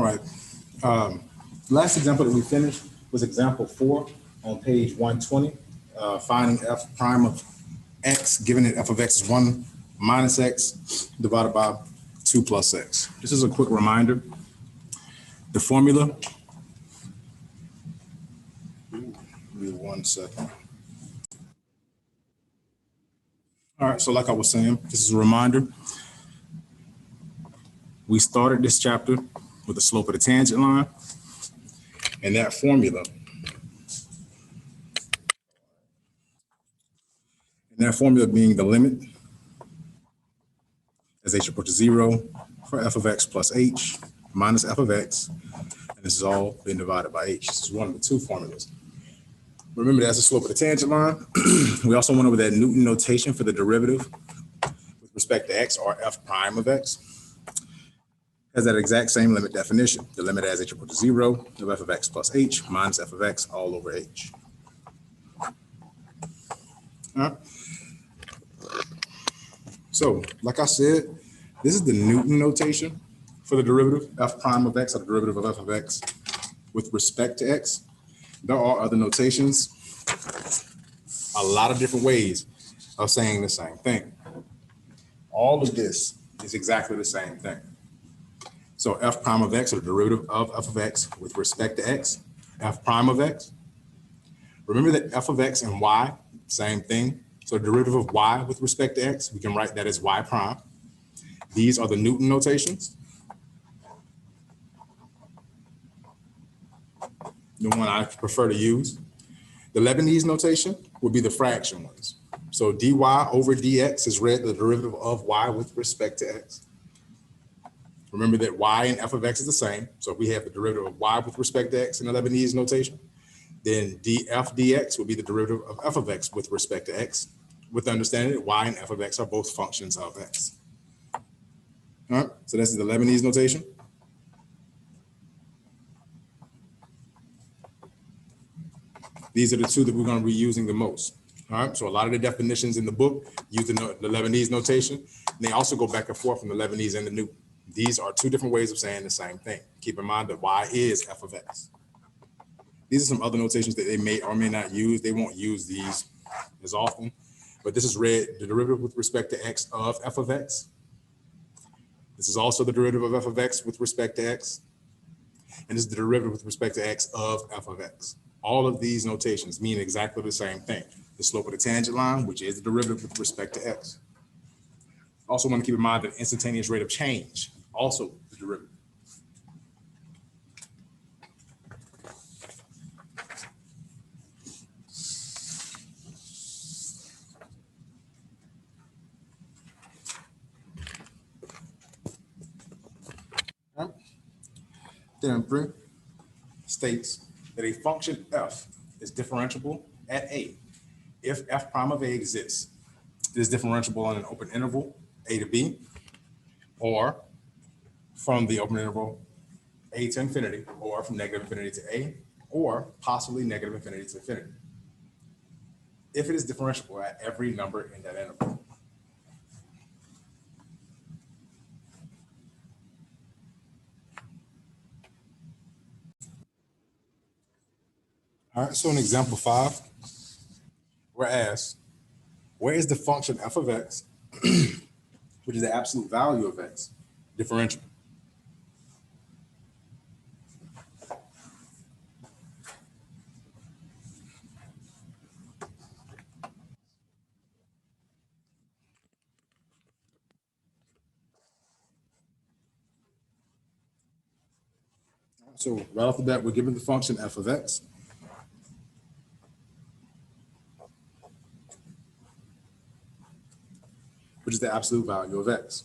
right. Last example that we finished was example 4 on page 120, finding f prime of x, given that f of x is 1 minus x divided by 2 plus x. This is a quick reminder. The formula, give me 1 second. All right, so like I was saying, this is a reminder. We started this chapter with the slope of the tangent line, and that formula, being the limit as h equal to 0 for f of x plus h minus f of x, and this is all being divided by h. This is one of the two formulas. Remember, that's the slope of the tangent line. We also went over that Newton notation for the derivative with respect to x, or f prime of x. Has that exact same limit definition. The limit as h equal to 0 of f of x plus h minus f of x all over h. All right. So, like I said, this is the Newton notation for the derivative, f prime of x, or the derivative of f of x with respect to x. There are other notations, a lot of different ways of saying the same thing. All of this is exactly the same thing. So f prime of x, or the derivative of f of x with respect to x, f prime of x. Remember that f of x and y, same thing. So derivative of y with respect to x, we can write that as y prime. These are the Newton notations. The one I prefer to use. The Leibniz notation would be the fraction ones. So dy over dx is read the derivative of y with respect to x. Remember that y and f of x is the same. So if we have the derivative of y with respect to x in the Leibniz notation, then df dx will be the derivative of f of x with respect to x, with the understanding that y and f of x are both functions of x. All right, so this is the Leibniz notation. These are the two that we're going to be using the most. All right, so a lot of the definitions in the book use the Leibniz notation, and they also go back and forth from the Leibniz and the Newton. These are two different ways of saying the same thing. Keep in mind that y is f of x. These are some other notations that they may or may not use. They won't use these as often, but this is read the derivative with respect to x of f of x. This is also the derivative of f of x with respect to x. And this is the derivative with respect to x of f of x. All of these notations mean exactly the same thing. The slope of the tangent line, which is the derivative with respect to x. Also want to keep in mind that instantaneous rate of change, also the derivative. Theorem 3 states that a function f is differentiable at a if f prime of a exists. It is differentiable on an open interval, a to b, or from the open interval a to infinity, or from negative infinity to a, or possibly negative infinity to infinity, if it is differentiable at every number in that interval. All right, so in example 5, we're asked, where is the function f of x, which is the absolute value of x, differentiable? So right off the bat, we're given the function f of x. Which is the absolute value of x.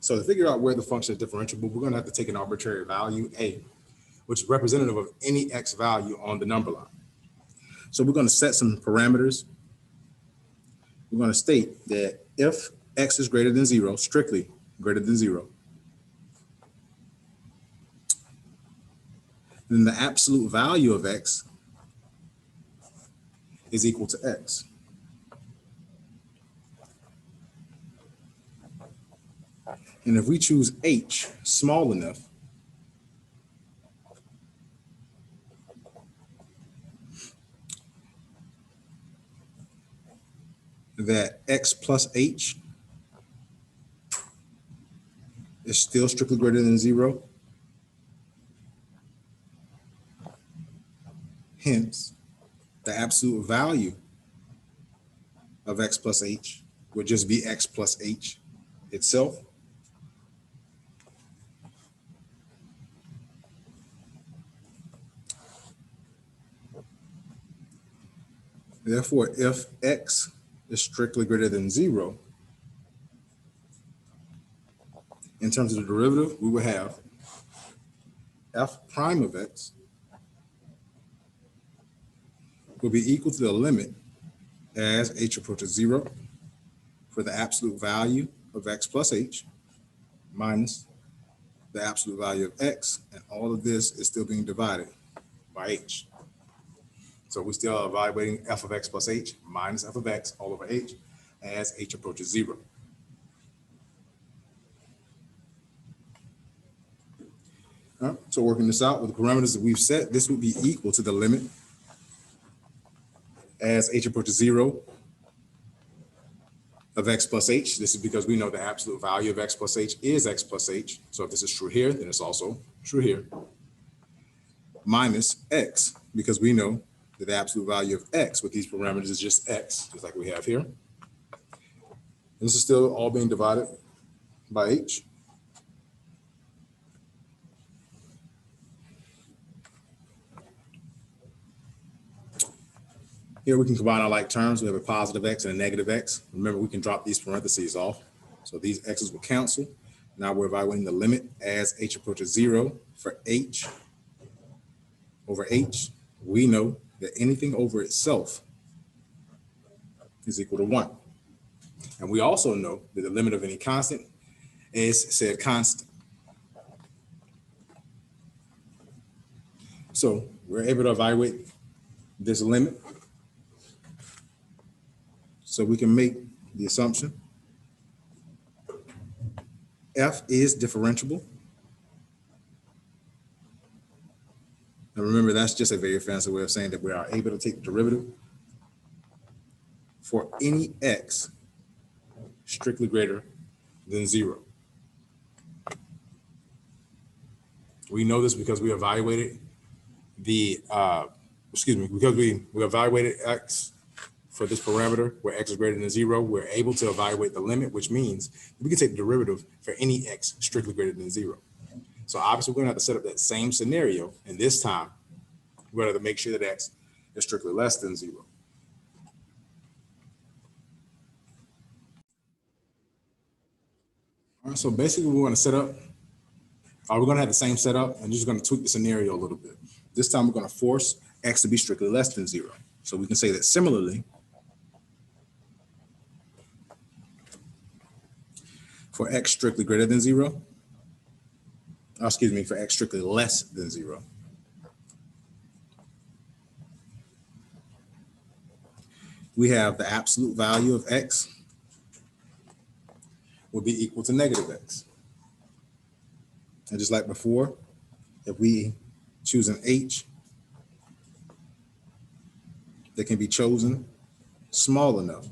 So to figure out where the function is differentiable, we're going to have to take an arbitrary value, a, which is representative of any x value on the number line. So we're going to set some parameters. We're going to state that if x is greater than 0, strictly greater than 0, then the absolute value of x is equal to x. And if we choose h small enough, that x plus h is still strictly greater than 0. Hence, the absolute value of x plus h would just be x plus h itself. Therefore, if x is strictly greater than 0, in terms of the derivative, we will have f prime of x will be equal to the limit as h approaches 0 for the absolute value of x plus h minus the absolute value of x, and all of this is still being divided by h. So we're still evaluating f of x plus h minus f of x all over h as h approaches 0. All right, so working this out with the parameters that we've set, this would be equal to the limit as h approaches 0 of x plus h. This is because we know the absolute value of x plus h is x plus h. So if this is true here, then it's also true here. Minus x, because we know that the absolute value of x with these parameters is just x, just like we have here. And this is still all being divided by h. Here we can combine our like terms. We have a positive x and a negative x. Remember, we can drop these parentheses off. So these x's will cancel. Now we're evaluating the limit as h approaches 0 for h over h. We know that anything over itself is equal to 1. And we also know that the limit of any constant is said constant. So we're able to evaluate this limit. So we can make the assumption f is differentiable. And remember, that's just a very fancy way of saying that we are able to take the derivative for any x strictly greater than 0. We know this because we evaluated because we evaluated x for this parameter where x is greater than 0. We're able to evaluate the limit, which means we can take the derivative for any x strictly greater than 0. So obviously we're gonna have to set up that same scenario, and this time we're gonna have to make sure that x is strictly less than 0. All right, so basically we're gonna set up, we're gonna have the same setup and just gonna tweak the scenario a little bit. This time we're gonna force x to be strictly less than 0. So we can say that similarly, for x strictly greater than 0, for x strictly less than 0, we have the absolute value of x will be equal to negative x. And just like before, if we choose an h that can be chosen small enough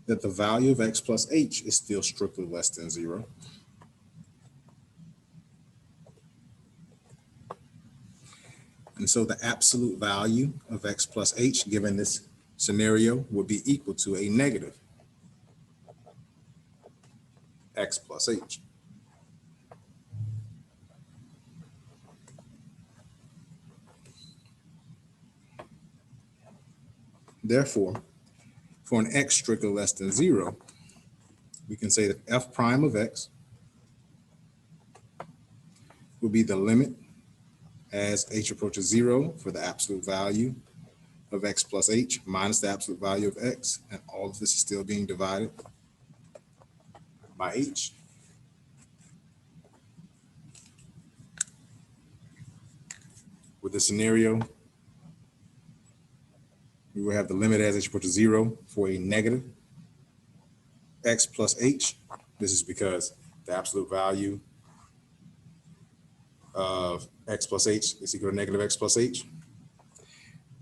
that the value of x plus h is still strictly less than 0, and so the absolute value of x plus h given this scenario would be equal to a negative x plus h. Therefore, for an x strictly less than 0, we can say that f prime of x will be the limit as h approaches 0 for the absolute value of x plus h minus the absolute value of x, and all of this is still being divided by h. With this scenario, we will have the limit as h approaches 0 for a negative x plus h. This is because the absolute value of x plus h is equal to negative x plus h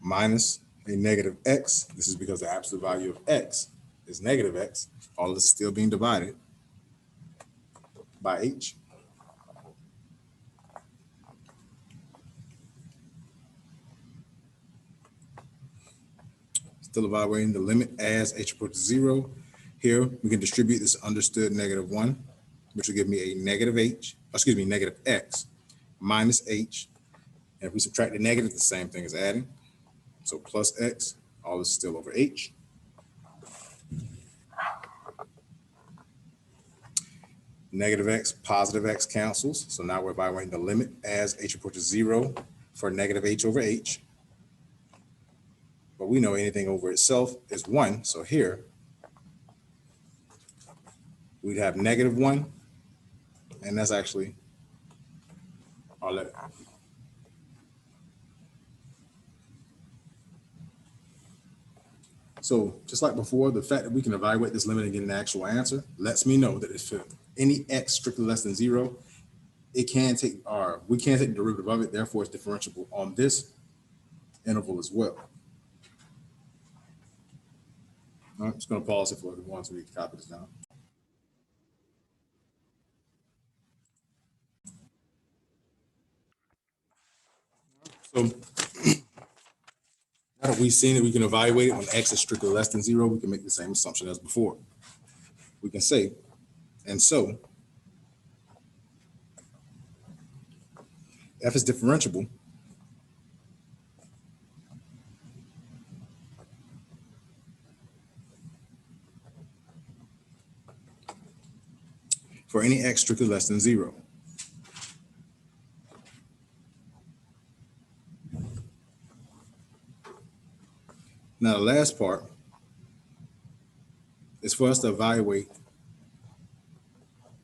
minus a negative x. This is because the absolute value of x is negative x. All of this is still being divided by h. Still evaluating the limit as h approaches 0. Here, we can distribute this understood negative 1, which will give me a negative negative x minus h. And if we subtract the negative, the same thing as adding. So plus x, all is still over h. Negative x, positive x cancels. So now we're evaluating the limit as h approaches 0 for negative h over h. But we know anything over itself is 1. So here, we'd have negative 1, and that's actually our limit. So just like before, the fact that we can evaluate this limit and get an actual answer lets me know that if any x strictly less than 0, we can take the derivative of it, therefore it's differentiable on this interval as well. All right, I'm just going to pause it for everyone so we can copy this down. So now that we've seen that we can evaluate it when x is strictly less than 0, we can make the same assumption as before. We can say, and so f is differentiable for any x strictly less than 0. Now, the last part is for us to evaluate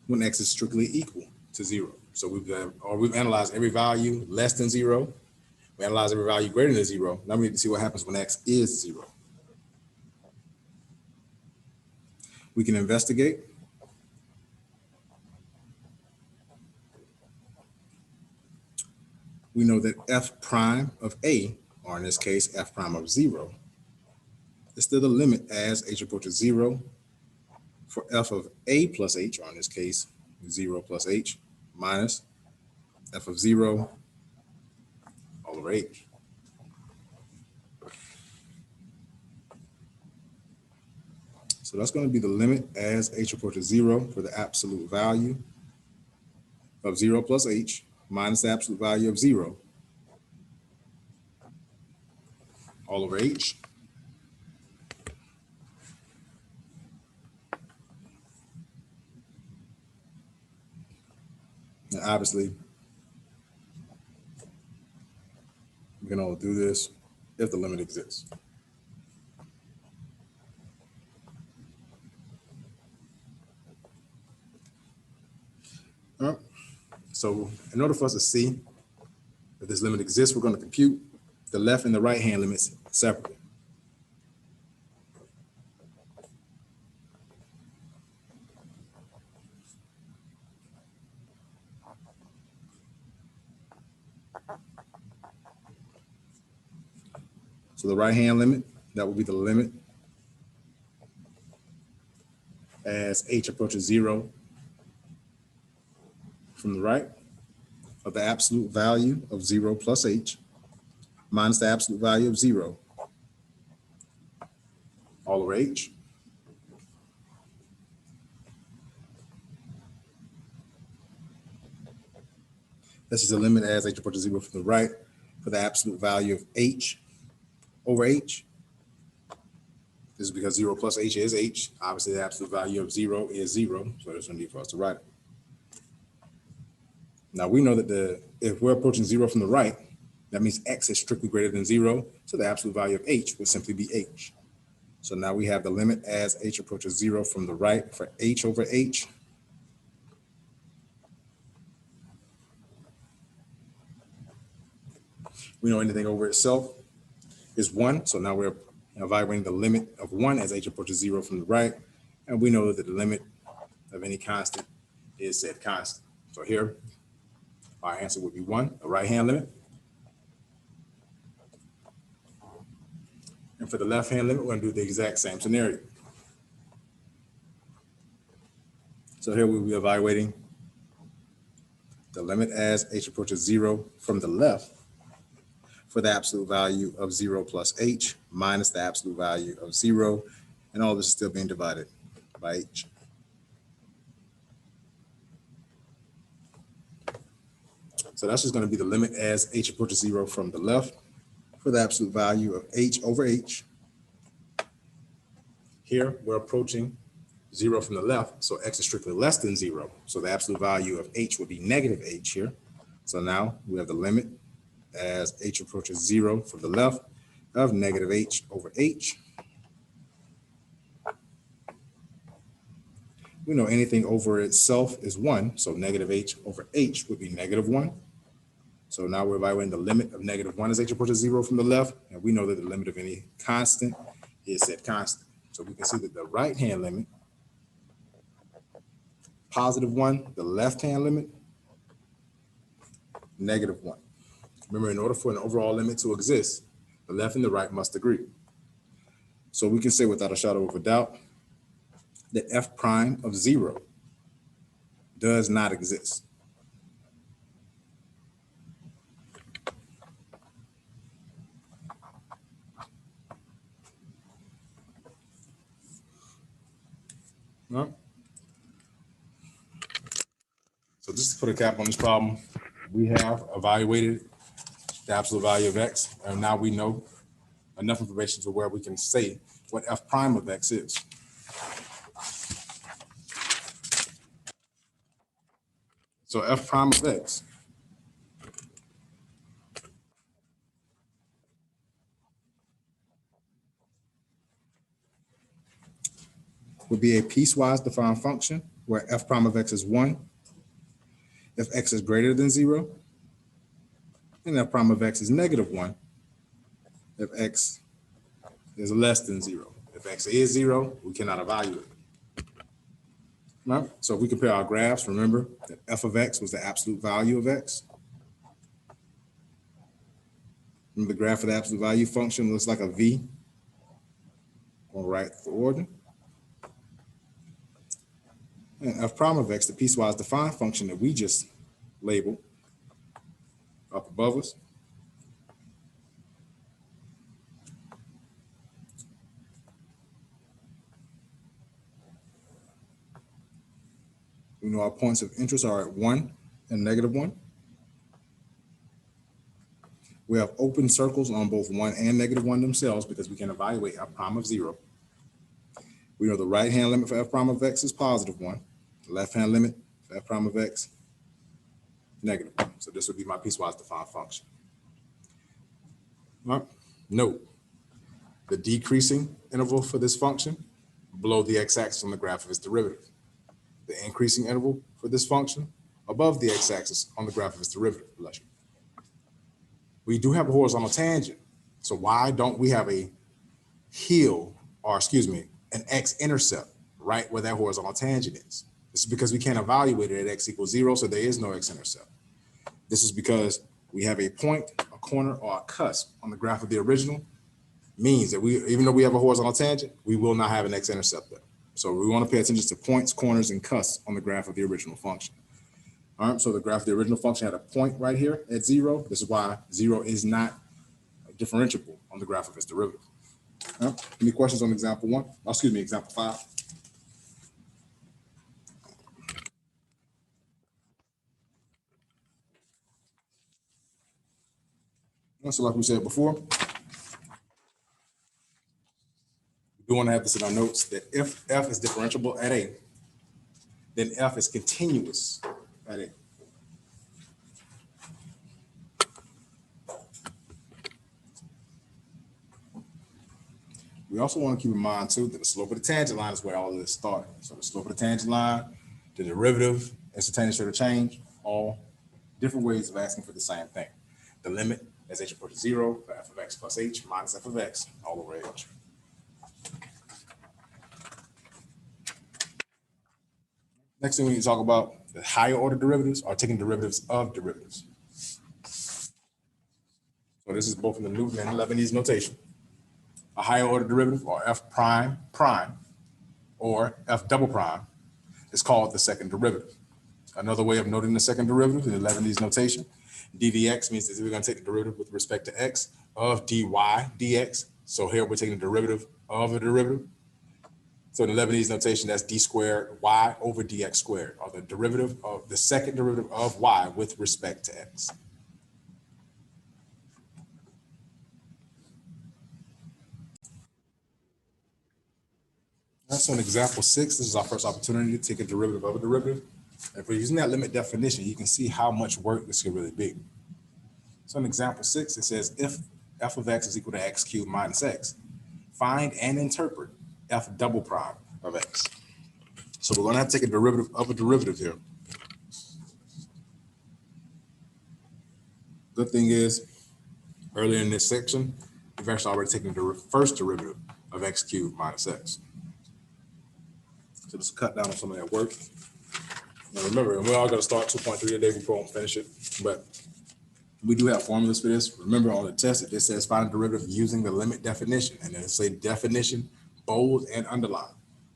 when x is strictly equal to 0. So we've analyzed every value less than 0. We analyze every value greater than 0. Now we need to see what happens when x is 0. We can investigate. We know that f prime of a, or in this case, f prime of 0, is still the limit as h approaches 0 for f of a plus h, or in this case, 0 plus h, minus f of 0 all over h. So that's going to be the limit as h approaches 0 for the absolute value of 0 plus h minus the absolute value of 0 all over h. And obviously, we can only do this if the limit exists. All right. So in order for us to see if this limit exists, we're going to compute the left and the right hand limits separately. So the right hand limit, that will be the limit as h approaches 0 from the right of the absolute value of 0 plus h minus the absolute value of 0 all over h. This is the limit as h approaches 0 from the right for the absolute value of h over h. This is because 0 plus h is h. Obviously, the absolute value of 0 is 0, so there's no need for us to write it. Now, we know that if we're approaching 0 from the right, that means x is strictly greater than 0, so the absolute value of h would simply be h. So now we have the limit as h approaches 0 from the right for h over h. We know anything over itself is 1, so now we're evaluating the limit of 1 as h approaches 0 from the right, and we know that the limit of any constant is said constant. So here, Our answer would be 1, the right-hand limit. And for the left-hand limit, we're going to do the exact same scenario. So here we'll be evaluating the limit as h approaches 0 from the left for the absolute value of 0 plus h minus the absolute value of 0. And all this is still being divided by h. So that's just going to be the limit as h approaches 0 from the left for the absolute value of h over h. Here we're approaching 0 from the left, so x is strictly less than 0. So the absolute value of h would be negative h here. So now we have the limit as h approaches 0 from the left of negative h over h. We know anything over itself is 1, so negative h over h would be negative 1. So now we're evaluating the limit of negative 1 as h approaches 0 from the left, and we know that the limit of any constant is set constant. So we can see that the right-hand limit, positive 1, the left-hand limit, negative 1. Remember, in order for an overall limit to exist, the left and the right must agree. So we can say without a shadow of a doubt that f prime of 0 does not exist. No? So just to put a cap on this problem, we have evaluated the absolute value of x, and now we know enough information to where we can say what f prime of x is. So f prime of x would be a piecewise defined function where f prime of x is 1 if x is greater than 0, and f prime of x is negative 1 if x is less than 0. If x is 0, we cannot evaluate it. Right? So if we compare our graphs, remember that f of x was the absolute value of x. Remember the graph of the absolute value function looks like a V on the right coordinate. And f prime of x, the piecewise defined function that we just labeled up above us, we know our points of interest are at 1 and negative 1. We have open circles on both 1 and negative 1 themselves because we can evaluate f prime of 0. We know the right-hand limit for f prime of x is positive 1. The left-hand limit for f prime of x, negative 1. So this would be my piecewise defined function. All right. Note the decreasing interval for this function below the x-axis on the graph of its derivative. The increasing interval for this function above the x-axis on the graph of its derivative. We do have a horizontal tangent. So why don't we have a heel, or excuse me, an x-intercept right where that horizontal tangent is? This is because we can't evaluate it at x equals 0, so there is no x-intercept. This is because we have a point, a corner, or a cusp on the graph of the original, means that even though we have a horizontal tangent, we will not have an x-intercept there. So we want to pay attention to points, corners, and cusps on the graph of the original function. All right, so the graph of the original function had a point right here at 0. This is why 0 is not differentiable on the graph of its derivative. Any questions on example 1? Oh, excuse me, example 5. So like we said before, we do want to have this in our notes that if f is differentiable at a, then f is continuous at a. We also want to keep in mind too that the slope of the tangent line is where all of this started. So the slope of the tangent line, the derivative, instantaneous rate of change, all different ways of asking for the same thing. The limit as h approaches 0 for f of x plus h minus f of x all over h. Next thing we need to talk about The higher order derivatives are taking derivatives of derivatives. So this is both in the Newton and Lebanese notation. A higher order derivative, or f prime prime, or f double prime, is called the second derivative. Another way of noting the second derivative in the Lebanese notation, ddx means that we're going to take the derivative with respect to x of dy dx. So here we're taking the derivative of a derivative. So in the Lebanese notation, that's d squared y over dx squared, or the derivative of the second derivative of y with respect to x. So in example 6, this is our first opportunity to take a derivative of a derivative. If we're using that limit definition, you can see how much work this could really be. So in example 6, it says if f of x is equal to x cubed minus x, find and interpret f double prime of x. So we're going to have to take a derivative of a derivative here. Good thing is, earlier in this section, we've actually already taken the first derivative of x cubed minus x. So just cut down on some of that work. Now remember, we're all going to start 2.3 today before we finish it, but we do have formulas for this. Remember on the test, it just says find a derivative using the limit definition, and then it say definition, bold and underline.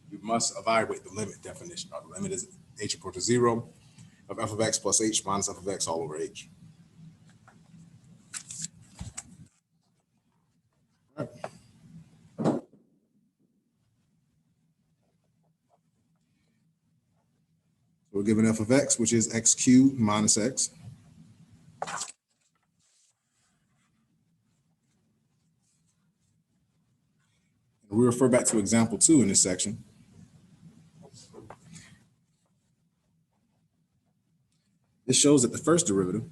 You must evaluate the limit definition. The limit is h equal to 0 of f of x plus h minus f of x all over h. All right. So we're given f of x, which is x cubed minus x. And we refer back to example 2 in this section. This shows that the first derivative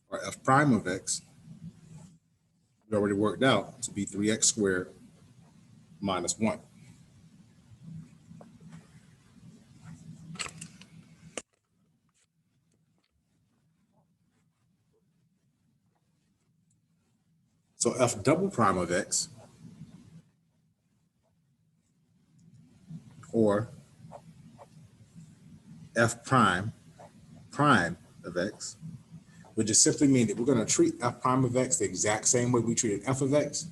or f prime of x, we already worked out to be 3x squared minus 1. So f double prime of x, or f prime of x, would just simply mean that we're going to treat f prime of x the exact same way we treated f of x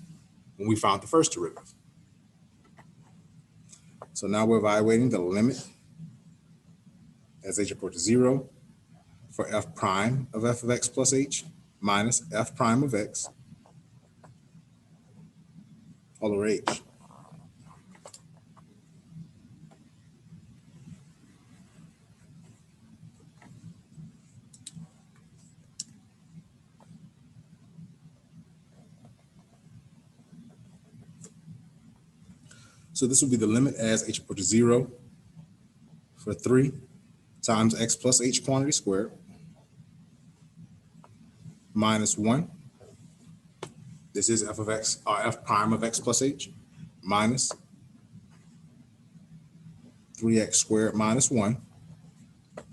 when we found the first derivative. So now we're evaluating the limit as h equal to 0 for f prime of f of x plus h minus f prime of x all over h. So this will be the limit as h equal to 0 for 3 times x plus h quantity squared minus 1. This is f of x, or f prime of x plus h, minus 3x squared minus 1.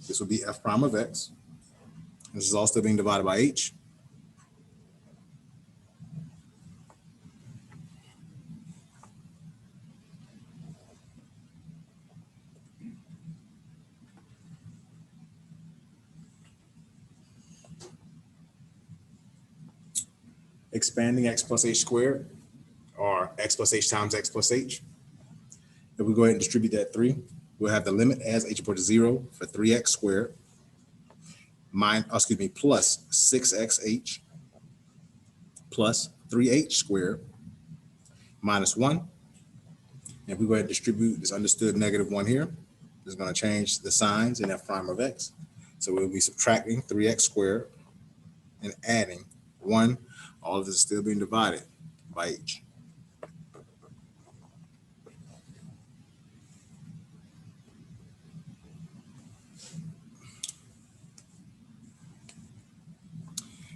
This will be f prime of x. This is all still being divided by h. Expanding x plus h squared, or x plus h times x plus h. If we go ahead and distribute that 3, we'll have the limit as h equal to 0 for 3x squared, plus 6xh plus 3h squared minus 1. And if we go ahead and distribute this understood -1 here, it's going to change the signs in f prime of x. So we'll be subtracting 3x squared and adding 1. All of this is still being divided by h.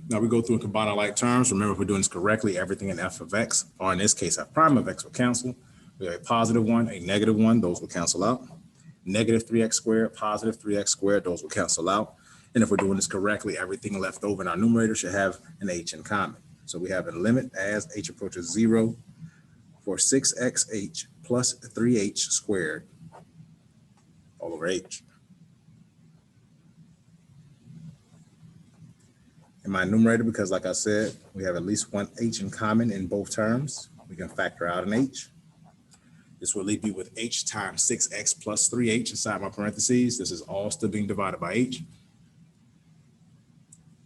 Now we go through and combine our like terms. Remember, if we're doing this correctly, everything in f of x, or in this case, f prime of x, will cancel. We have a +1, a -1, those will cancel out. Negative 3x squared, positive 3x squared, those will cancel out. And if we're doing this correctly, everything left over in our numerator should have an h in common. So we have a limit as h approaches 0 for 6xh plus 3h squared all over h. In my numerator, because like I said, we have at least one h in common in both terms, we can factor out an h. This will leave me with h times 6x plus 3h inside my parentheses. This is all still being divided by h.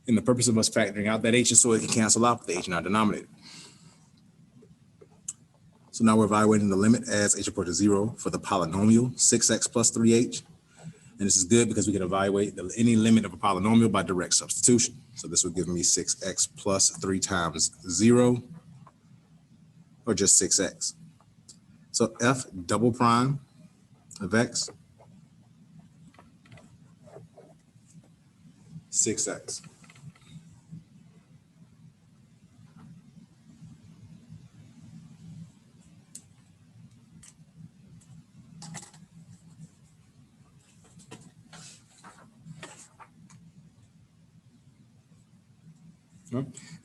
And the purpose of us factoring out that h is so it can cancel out with the h in our denominator. So now we're evaluating the limit as h approaches 0 for the polynomial 6x plus 3h. And this is good because we can evaluate any limit of a polynomial by direct substitution. So this will give me 6x plus 3 times 0, or just 6x. So f double prime of x, 6x.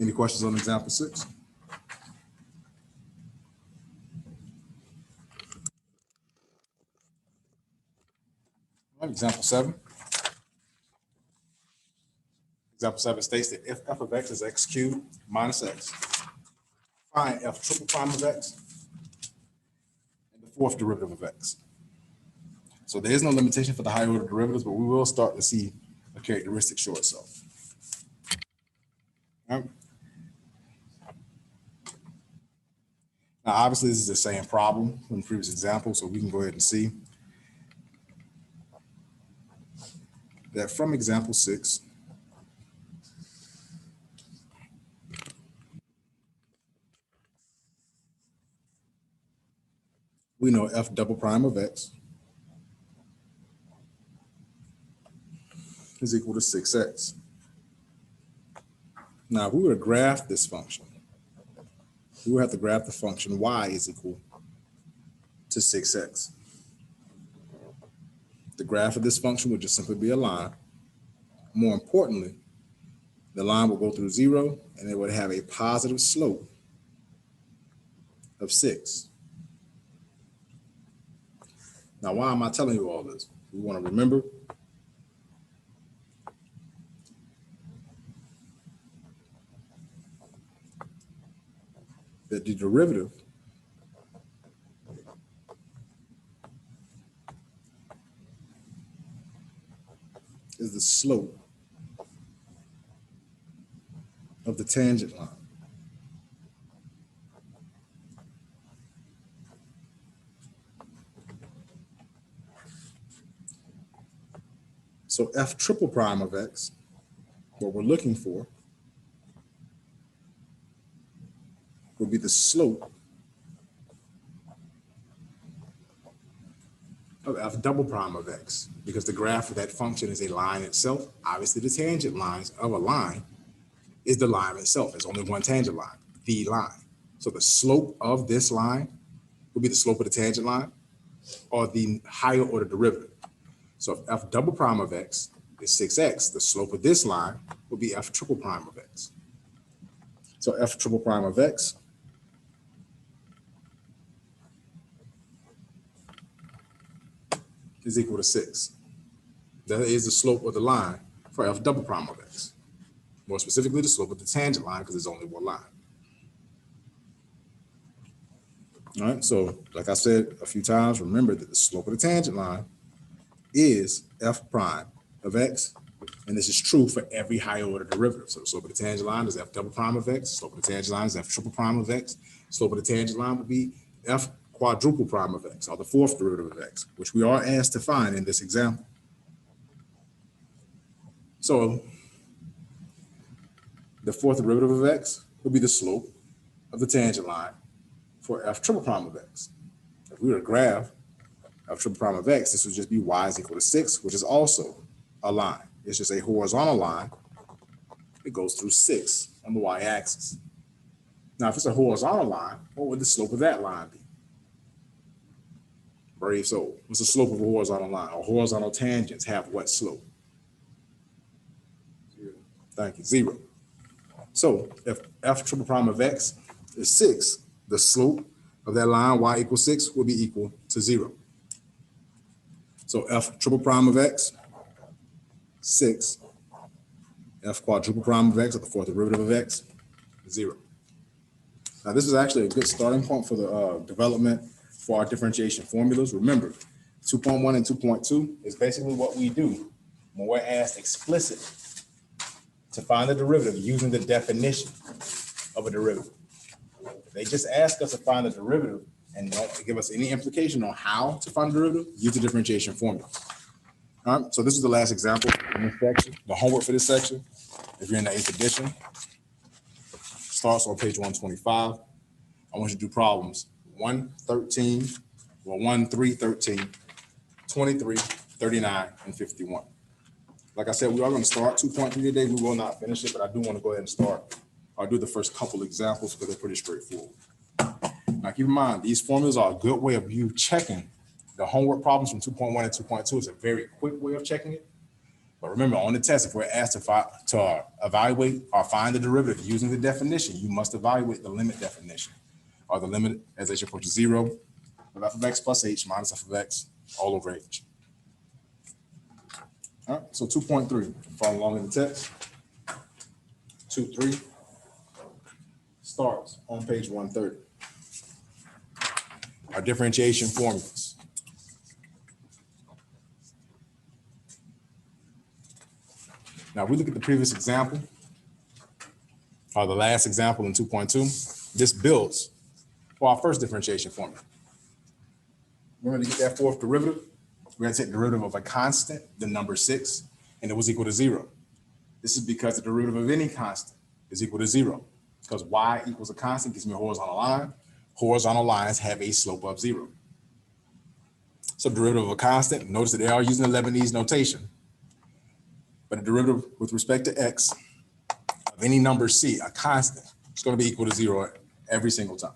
Any questions on example 6? Example 7. Example 7 states that if f of x is x cubed minus x, find f triple prime of x and the fourth derivative of x. So there is no limitation for the higher order derivatives, but we will start to see a characteristic show itself. All right. Now, obviously, this is the same problem from the previous example, so we can go ahead and see that from example 6, we know f double prime of x is equal to 6x. Now, if we were to graph this function, we would have to graph the function y is equal to 6x. The graph of this function would just simply be a line. More importantly, the line will go through 0 and it would have a positive slope of 6. Now, why am I telling you all this? We want to remember that the derivative is the slope of the tangent line. So f triple prime of x, what we're looking for, will be the slope of f double prime of x, because the graph of that function is a line itself. Obviously, the tangent lines of a line is the line itself. There's only one tangent line, the line. So the slope of this line will be the slope of the tangent line, or the higher order derivative. So if f double prime of x is 6x, the slope of this line will be f triple prime of x. So f triple prime of x is equal to 6. That is the slope of the line for f double prime of x. More specifically, the slope of the tangent line, because there's only one line. All right, so like I said a few times, remember that the slope of the tangent line is f prime of x, and this is true for every higher order derivative. So the slope of the tangent line is f double prime of x, slope of the tangent line is f triple prime of x, slope of the tangent line would be f quadruple prime of x, or the fourth derivative of x, which we are asked to find in this example. So the fourth derivative of x will be the slope of the tangent line for f triple prime of x. If we were to graph f triple prime of x, this would just be y is equal to 6, which is also a line. It's just a horizontal line. It goes through 6 on the y-axis. Now, if it's a horizontal line, what would the slope of that line be? Brave soul. What's the slope of a horizontal line? Or horizontal tangents have what slope? Thank you, 0. So if f triple prime of x is 6, the slope of that line y equals 6 will be equal to 0. So f triple prime of x, 6. F quadruple prime of x, or the fourth derivative of x, 0. Now this is actually a good starting point for the development for our differentiation formulas. Remember, 2.1 and 2.2 is basically what we do when we're asked explicit to find the derivative using the definition of a derivative. They just ask us to find the derivative and don't give us any implication on how to find the derivative, use the differentiation formula. All right, so this is the last example in this section. The homework for this section, if you're in the 8th edition, starts on page 125. I want you to do problems 113, 13, 23, 39, and 51. Like I said, we are going to start 2.3 today. We will not finish it, but I do want to go ahead and start. I'll do the first couple examples because they're pretty straightforward. Now, keep in mind, these formulas are a good way of you checking the homework problems from 2.1 and 2.2. Is a very quick way of checking it. But remember, on the test, if we're asked to evaluate or find the derivative using the definition, you must evaluate the limit definition, or the limit as h approaches 0 of f of x plus h minus f of x all over h. All right, so 2.3, follow along in the text. 2.3 starts on page 130. Our differentiation formulas. Now, we look at the previous example, or the last example in 2.2. This builds for our first differentiation formula. Remember, to get that fourth derivative, we're going to take the derivative of a constant, the number 6, and it was equal to 0. This is because the derivative of any constant is equal to 0. Because y equals a constant gives me a horizontal line. Horizontal lines have a slope of 0. So the derivative of a constant, notice that they are using the Lebanese notation. But the derivative with respect to x of any number c, a constant, is going to be equal to 0 every single time.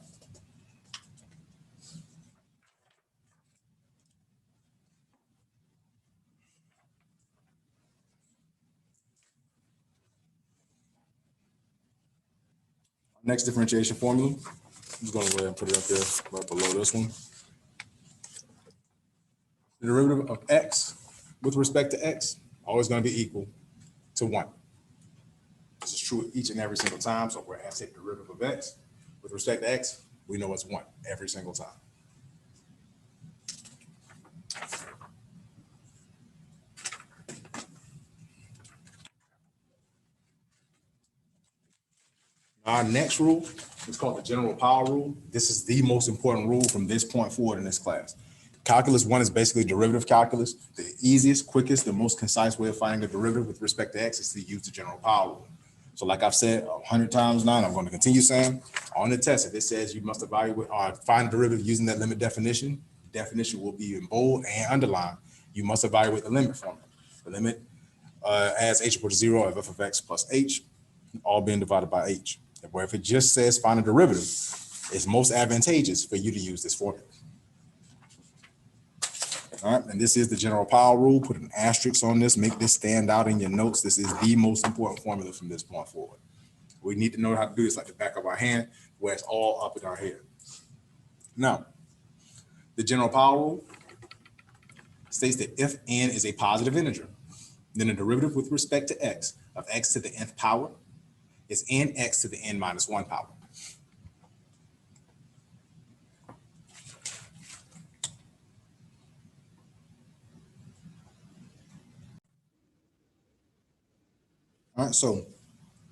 Next differentiation formula, I'm just going to go ahead and put it up there right below this one. The derivative of x with respect to x always going to be equal to 1. This is true each and every single time. So if we're asked to take the derivative of x with respect to x, we know it's 1 every single time. Our next rule is called the general power rule. This is the most important rule from this point forward in this class. Calculus 1 is basically derivative calculus. The easiest, quickest, the most concise way of finding a derivative with respect to x is to use the general power rule. So like I've said 100 times now, and I'm going to continue saying, on the test, if it says you must evaluate or find a derivative using that limit definition, the definition will be in bold and underlined. You must evaluate the limit formula. The limit as h equals 0 of f of x plus h, all being divided by h. Where if it just says find a derivative, it's most advantageous for you to use this formula. All right, and this is the general power rule. Put an asterisk on this, make this stand out in your notes. This is the most important formula from this point forward. We need to know how to do this like the back of our hand, where it's all up in our head. Now, the general power rule states that if n is a positive integer, then the derivative with respect to x of x to the nth power is nx to the n minus 1 power. All right, so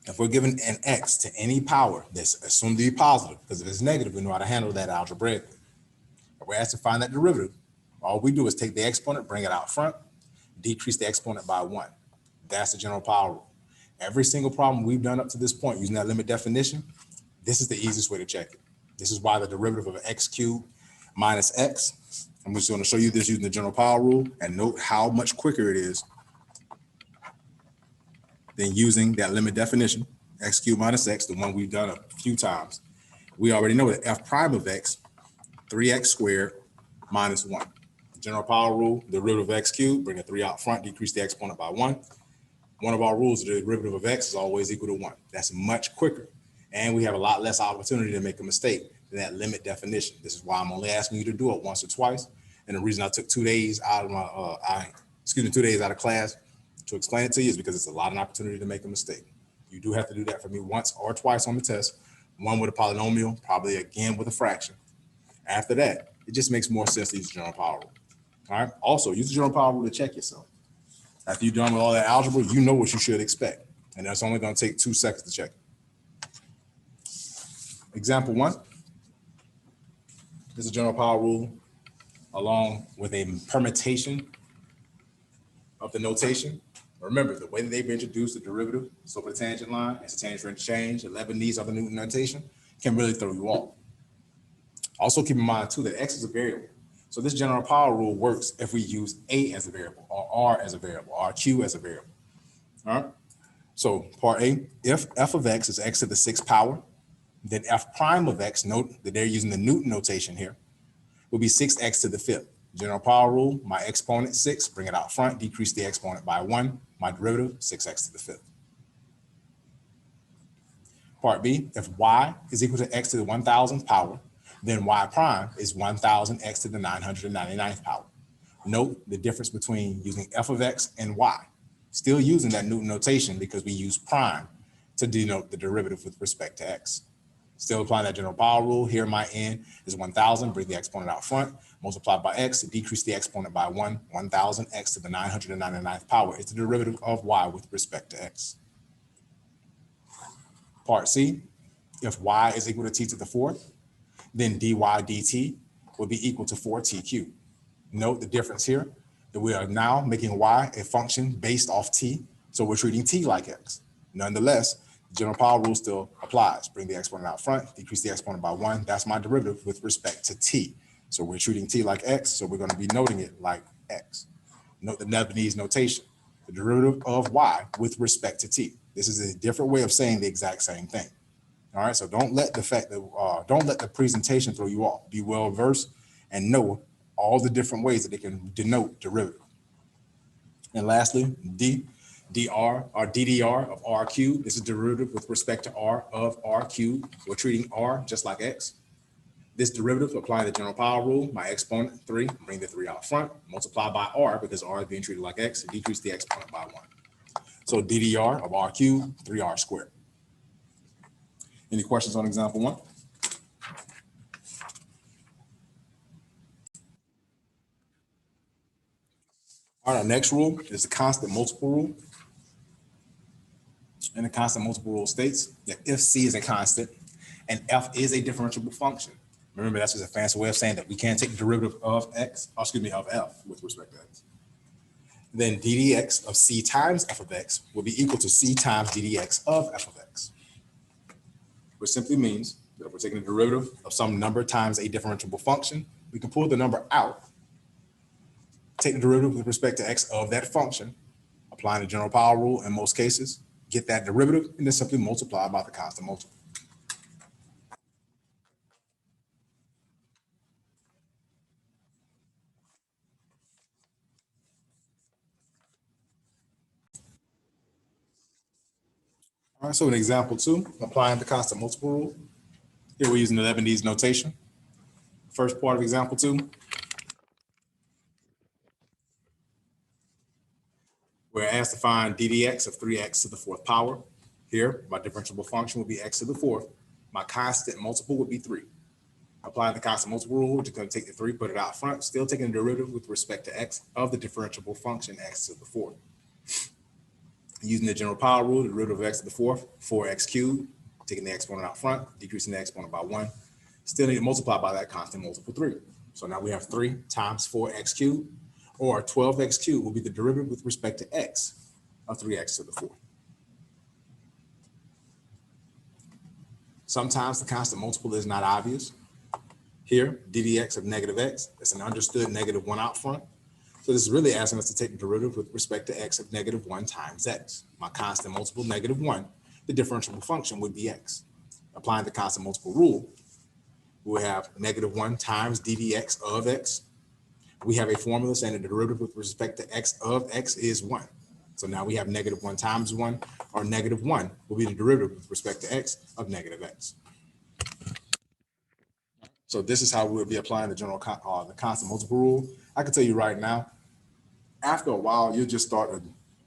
if we're given an x to any power that's assumed to be positive, because if it's negative, we know how to handle that algebraically. If we're asked to find that derivative, all we do is take the exponent, bring it out front, decrease the exponent by 1. That's the general power rule. Every single problem we've done up to this point using that limit definition, this is the easiest way to check it. This is why the derivative of x cubed minus x, I'm just going to show you this using the general power rule, and note how much quicker it is than using that limit definition, x cubed minus x, the one we've done a few times. We already know that f prime of x, 3x squared minus 1. General power rule, the derivative of x cubed, bring a 3 out front, decrease the exponent by 1. one of our rules, the derivative of x is always equal to 1. That's much quicker. And we have a lot less opportunity to make a mistake than that limit definition. This is why I'm only asking you to do it once or twice. And the reason I took 2 days out of my, 2 days out of class to explain it to you is because it's a lot of opportunity to make a mistake. You do have to do that for me once or twice on the test, one with a polynomial, probably again with a fraction. After that, it just makes more sense to use the general power rule. All right. Also, use the general power rule to check yourself. After you're done with all that algebra, you know what you should expect. And that's only going to take 2 seconds to check. Example 1. This is a general power rule along with a permutation of the notation. Remember, the way that they've introduced the derivative, slope of the tangent line, and the tangent for interchange, 11 these other Newton notation, can really throw you off. Also keep in mind too that x is a variable. So this general power rule works if we use a as a variable or r as a variable, or q as a variable. All right. So part A, if f of x is x to the 6th power, then f prime of x, note that they're using the Newton notation here, will be 6x to the 5th. General power rule, my exponent 6, bring it out front, decrease the exponent by 1, my derivative 6x to the 5th. Part B, if y is equal to x to the 1000th power, then y prime is 1000 x to the 999th power. Note the difference between using f of x and y. Still using that Newton notation because we use prime to denote the derivative with respect to x. Still applying that general power rule. Here my n is 1000, bring the exponent out front, multiply by x, decrease the exponent by 1, 1000 x to the 999th power is the derivative of y with respect to x. Part C, if y is equal to t to the 4th, then dy dt will be equal to 4t cubed. Note the difference here, that we are now making y a function based off t, so we're treating t like x. Nonetheless, the general power rule still applies. Bring the exponent out front, decrease the exponent by 1. That's my derivative with respect to t. So we're treating t like x, so we're going to be noting it like x. Note the Lebanese notation, the derivative of y with respect to t. This is a different way of saying the exact same thing. All right, so don't let the fact that don't let the presentation throw you off. Be well versed and know all the different ways that they can denote derivative. And lastly, dr or ddr of r cubed. This is derivative with respect to r of r cubed. We're treating r just like x. This derivative, applying the general power rule, my exponent 3, bring the 3 out front, multiply by r because r is being treated like x, decrease the exponent by 1. So ddr of r cubed, 3r squared. Any questions on example 1? All right, our next rule is the constant multiple rule. And the constant multiple rule states that if c is a constant and f is a differentiable function, remember that's just a fancy way of saying that we can't take the derivative of x, or excuse me, of f with respect to x. Then ddx of c times f of x will be equal to c times ddx of f of x, which simply means that if we're taking the derivative of some number times a differentiable function, we can pull the number out, take the derivative with respect to x of that function, applying the general power rule in most cases, get that derivative, and then simply multiply by the constant multiple. All right, so in example 2, applying the constant multiple rule. Here we're using the Lebanese notation. First part of example 2, we're asked to find ddx of 3x to the 4th power. Here, my differentiable function will be x to the 4th. My constant multiple would be 3. Applying the constant multiple rule, we're just going to take the 3, put it out front, still taking the derivative with respect to x of the differentiable function x to the 4th. Using the general power rule, the derivative of x to the 4th, 4x cubed, taking the exponent out front, decreasing the exponent by 1. Still need to multiply by that constant multiple 3. So now we have 3 times 4x cubed, or 12x cubed will be the derivative with respect to x of 3x to the 4th. Sometimes the constant multiple is not obvious. Here, ddx of negative x, that's an understood negative 1 out front. So this is really asking us to take the derivative with respect to x of negative 1 times x. My constant multiple, negative 1, the differentiable function would be x. Applying the constant multiple rule, we have negative 1 times ddx of x. We have a formula saying that the derivative with respect to x of x is 1. So now we have -1 times 1, or -1 will be the derivative with respect to x of -x. So this is how we'll be applying the the constant multiple rule. I can tell you right now, after a while, you'll just start to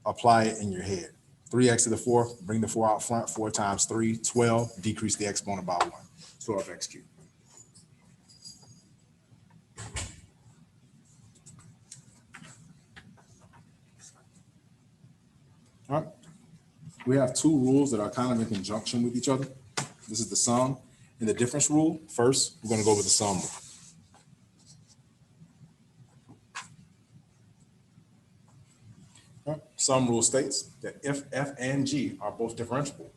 apply it in your head. 3x to the 4th, bring the 4 out front, 4 times 3, 12, decrease the exponent by 1, 12x cubed. All right. We have two rules that are kind of in conjunction with each other. This is the sum and the difference rule. First, we're going to go with the sum rule. All right. Sum rule states that if f and g are both differentiable,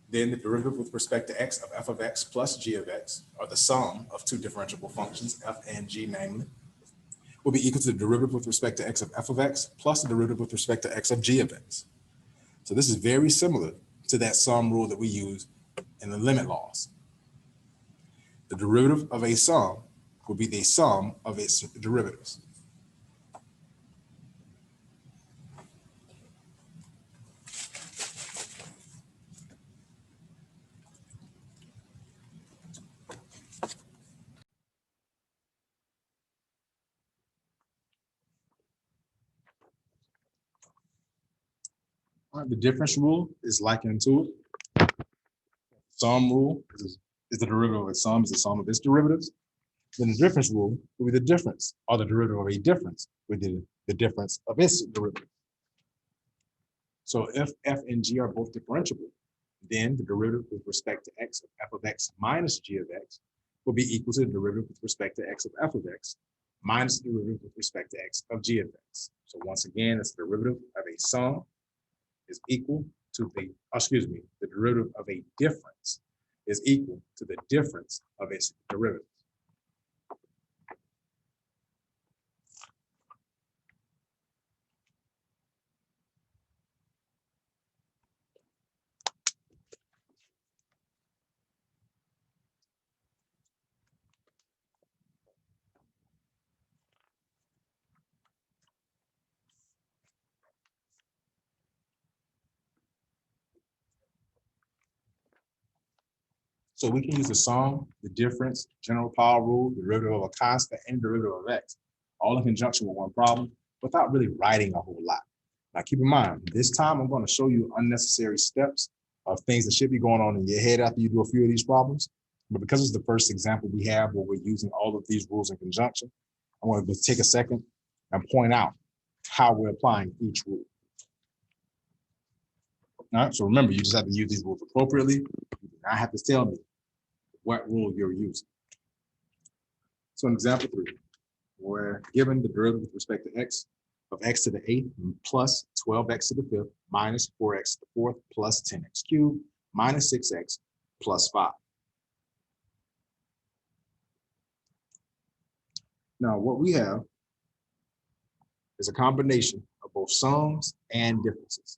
then the derivative with respect to x of f of x plus g of x, or the sum of two differentiable functions, f and g namely, will be equal to the derivative with respect to x of f of x plus the derivative with respect to x of g of x. So this is very similar to that sum rule that we use in the limit laws. The derivative of a sum will be the sum of its derivatives. All right, the difference rule is likened to it. Sum rule is the derivative of a sum is the sum of its derivatives. Then the difference rule will be the difference, or the derivative of a difference with the difference of its derivative. So if f and g are both differentiable, then the derivative with respect to x of f of x minus g of x will be equal to the derivative with respect to x of f of x minus the derivative with respect to x of g of x. So once again, it's the derivative of a sum is equal to the derivative of a difference is equal to the difference of its derivative. So we can use the sum, the difference, general power rule, the derivative of a constant, and derivative of x, all in conjunction with one problem without really writing a whole lot. Now keep in mind, this time I'm going to show you unnecessary steps of things that should be going on in your head after you do a few of these problems. But because it's the first example we have where we're using all of these rules in conjunction, I want to take a second and point out how we're applying each rule. All right, so remember, you just have to use these rules appropriately. You do not have to tell me what rule you're using. So in example 3, we're given the derivative with respect to x of x to the 8th plus 12x to the 5th minus 4x to the 4th plus 10x cubed minus 6x plus 5. Now what we have is a combination of both sums and differences.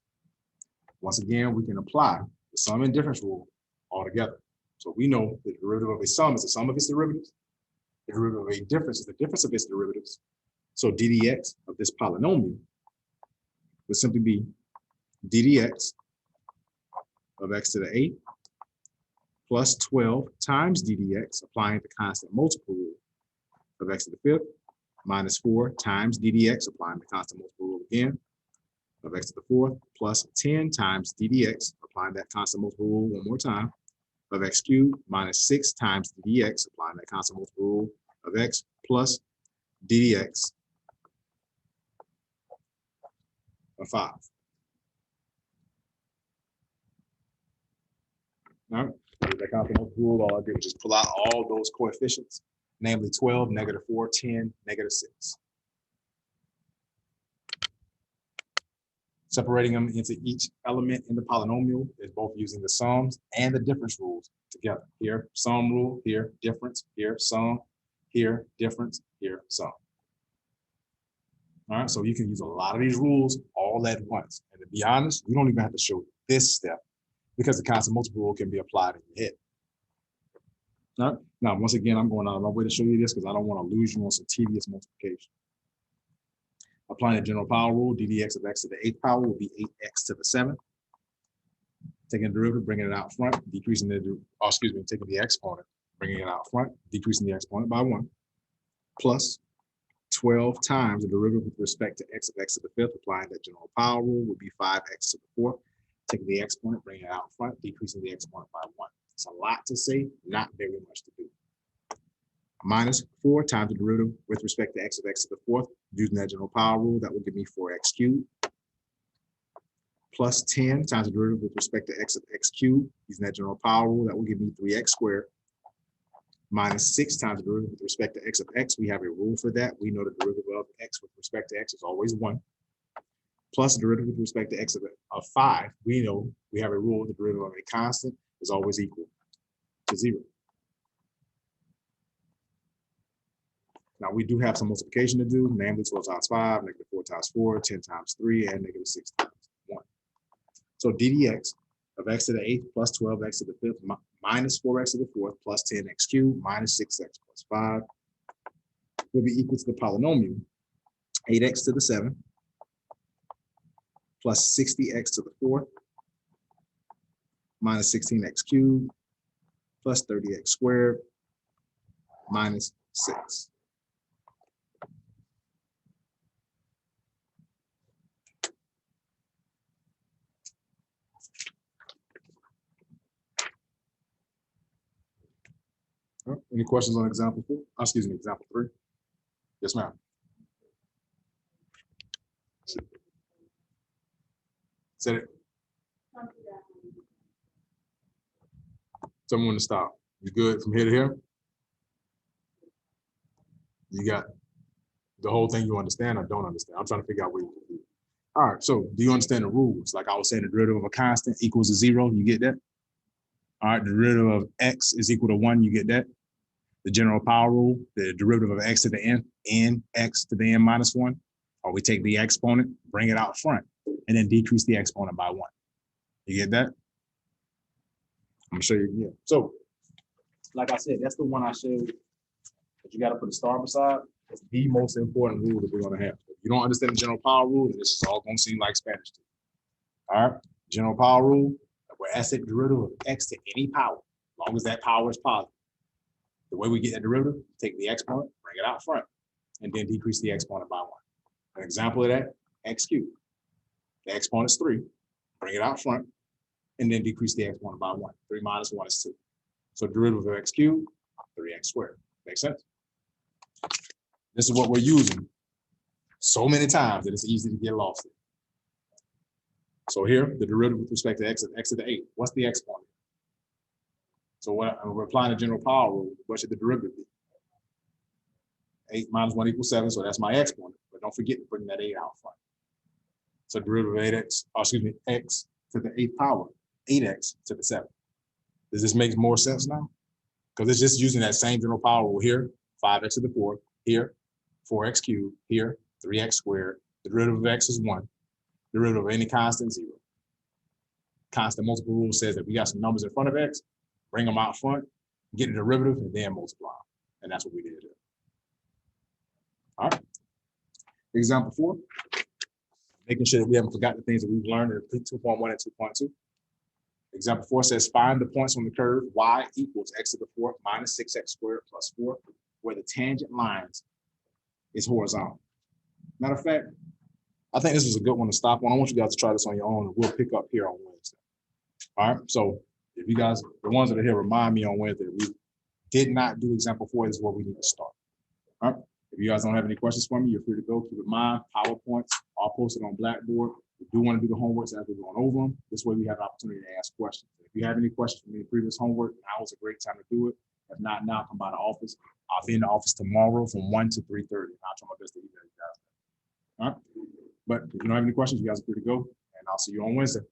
Once again, we can apply the sum and difference rule all together. So we know the derivative of a sum is the sum of its derivatives. The derivative of a difference is the difference of its derivatives. So ddx of this polynomial would simply be ddx of x to the 8th plus 12 times ddx, applying the constant multiple rule of x to the 5th, minus 4 times ddx, applying the constant multiple rule again, of x to the 4th, plus 10 times ddx, applying that constant multiple rule one more time, of x cubed, minus 6 times ddx, applying that constant multiple rule of x, plus ddx of 5. All right, with that constant multiple rule, all I did was just pull out all those coefficients, namely 12, -4, 10, -6. Separating them into each element in the polynomial is both using the sums and the difference rules together. Here, sum rule, here, difference, here, sum, here, difference, here, sum. All right, so you can use a lot of these rules all at once. And to be honest, you don't even have to show this step because the constant multiple rule can be applied in your head. All right? Now, once again, I'm going out of my way to show you this because I don't want to lose you on some tedious multiplication. Applying the general power rule, ddx of x to the 8th power will be 8x to the 7th. Taking the derivative, bringing it out front, decreasing the, taking the exponent, bringing it out front, decreasing the exponent by 1, plus 12 times the derivative with respect to x of x to the 5th, applying that general power rule, would be 5x to the 4th. Taking the exponent, bringing it out front, decreasing the exponent by 1. It's a lot to say, not very much to do. Minus 4 times the derivative with respect to x of x to the 4th, using that general power rule, that will give me 4x cubed. Plus 10 times the derivative with respect to x of x cubed, using that general power rule, that will give me 3x squared. Minus 6 times the derivative with respect to x of x, we have a rule for that. We know the derivative of x with respect to x is always 1. Plus the derivative with respect to x of 5, we know we have a rule, the derivative of a constant is always equal to 0. Now we do have some multiplication to do, namely 12 times 5, negative 4 times 4, 10 times 3, and negative 6 times 1. So ddx of x to the 8th plus 12x to the 5th minus 4x to the 4th plus 10x cubed minus 6x plus 5 will be equal to the polynomial 8x to the 7th plus 60x to the 4th minus 16x cubed plus 30x squared minus 6. Any questions on example 4? Example 3. Yes, ma'am. Said it. Tell me when to stop. You good from here to here? You got the whole thing you understand or don't understand? I'm trying to figure out what you can do. All right, so do you understand the rules? Like I was saying, the derivative of a constant equals to 0, you get that? All right, the derivative of x is equal to 1, you get that? The general power rule, the derivative of x to the n, x to the n minus 1, or we take the exponent, bring it out front, and then decrease the exponent by 1. You get that? I'm gonna show you again. So, like I said, that's the one I showed that you gotta put a star beside. It's the most important rule that we're gonna have. If you don't understand the general power rule, this is all gonna seem like Spanish to you. All right, general power rule, we're asset derivative of x to any power, as long as that power is positive. The way we get that derivative, take the exponent, bring it out front, and then decrease the exponent by 1. An example of that, x cubed. The exponent is 3, bring it out front, and then decrease the exponent by 1. 3 minus 1 is 2. So derivative of x cubed, 3x squared. Make sense? This is what we're using so many times that it's easy to get lost in. So here, the derivative with respect to x of x to the 8th. What's the exponent? So when we're applying the general power rule, what should the derivative be? 8 minus 1 equals 7, so that's my exponent. But don't forget to bring that 8 out front. So derivative of x to the 8th power, 8x to the 7th. Does this make more sense now? Because it's just using that same general power rule here, 5x to the 4th, here, 4x cubed, here, 3x squared. The derivative of x is 1. Derivative of any constant, 0. Constant multiple rule says that we got some numbers in front of x, bring them out front, get a derivative, and then multiply. And that's what we did here. All right. Example 4. Making sure that we haven't forgotten the things that we've learned in 2.1 and 2.2. Example 4 says, find the points on the curve y equals x to the 4th minus 6x squared plus 4, where the tangent lines is horizontal. Matter of fact, I think this was a good one to stop on. I want you guys to try this on your own, and we'll pick up here on Wednesday. All right, so if you guys, the ones that are here, remind me on Wednesday. We did not do example 4. This is where we need to start. All right, if you guys don't have any questions for me, you're free to go. Keep in mind, PowerPoints are posted on Blackboard. We do want to do the homework as we're going over them. This way we have an opportunity to ask questions. If you have any questions from the previous homework, now is a great time to do it. If not now, come by the office. I'll be in the office tomorrow from 1 to 3:30. I'll try my best to email you guys. All right, but if you don't have any questions, you guys are free to go, and I'll see you on Wednesday.